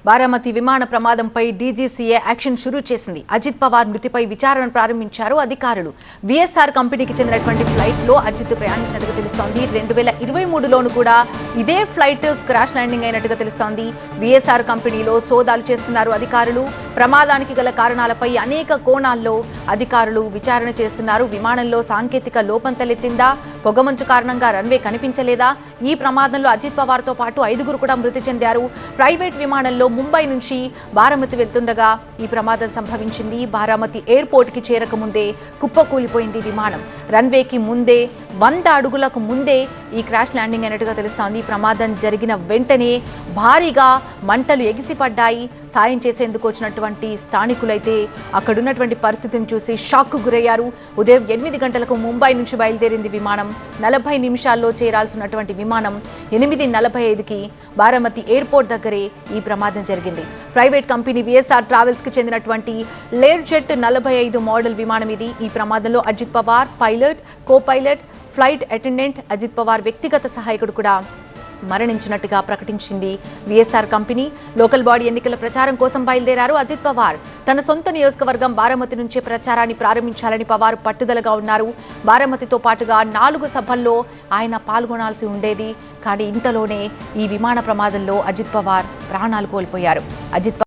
బారామతి విమాన ప్రమాదంపై DGCA action షురూ చేసింది. అజిత్ పవార్ మృతిపై విచారణ ప్రారంభించారు అధికారులు. విఎస్ఆర్ కంపెనీకి చెందినటువంటి ఫ్లైట్లో అజిత్ ప్రయాణించినట్టుగా తెలుస్తోంది. 2023లోను కూడా ఇదే ఫ్లైట్ క్రాష్ ల్యాండింగ్ అయినట్టుగా తెలుస్తోంది. విఎస్ఆర్ కంపెనీలో సోదాలు చేస్తున్నారు అధికారులు. ప్రమాదానికి గల కారణాలపై అనేక కోణాల్లో అధికారులు విచారణ చేస్తున్నారు. విమానంలో సాంకేతిక లోపం తలెత్తిందా? పొగమంచు కారణంగా రన్వే కనిపించలేదా? ఈ ప్రమాదంలో అజిత్ పవార్తో పాటు 5గురు కూడా మృతి చెందారు. ప్రైవేట్ విమానంలో ముంబై నుంచి బారామతి వెళ్తుండగా ఈ ప్రమాదం సంభవించింది. బారామతి ఎయిర్పోర్ట్కి చేరకముందే కుప్పకూలిపోయింది విమానం. రన్వేకి ముందే 100 అడుగులకు ముందే ఈ క్రాష్ ల్యాండింగ్ అయినట్టుగా తెలుస్తోంది. ప్రమాదం జరిగిన వెంటనే భారీగా మంటలు ఎగిసిపడ్డాయి. సాయం చేసేందుకు వచ్చినటువంటి స్థానికులైతే అక్కడున్నటువంటి పరిస్థితిని చూసి షాక్కు గురయ్యారు. ఉదయం 8 గంటలకు ముంబై నుంచి బయలుదేరింది విమానం. 40 నిమిషాల్లో చేరాల్సినటువంటి విమానం 8:45కి బారామతి ఎయిర్పోర్ట్ దగ్గరే ఈ ప్రమాదం జరిగింది. ప్రైవేట్ కంపెనీ విఎస్ఆర్ ట్రావెల్స్కి చెందినటువంటి లేర్జెట్ 45 మోడల్ విమానం ఇది. ఈ ప్రమాదంలో Ajit Pawar, pilot, co pilot, flight attendant, Ajit Pawar వ్యక్తిగత సహాయకుడు కూడా మరణించినట్టుగా ప్రకటించింది విఎస్ఆర్ కంపెనీ. లోకల్ బాడీ ఎన్నికల ప్రచారం కోసం బయలుదేరారు అజిత్ పవార్. తన సొంత నియోజకవర్గం బారామతి నుంచే ప్రచారాన్ని ప్రారంభించాలని పవార్ పట్టుదలగా ఉన్నారు. బారామతితో పాటుగా 4 సభల్లో ఆయన పాల్గొనాల్సి ఉండేది. కానీ ఇంతలోనే ఈ విమాన ప్రమాదంలో అజిత్ పవార్ ప్రాణాలు కోల్పోయారు. అజిత్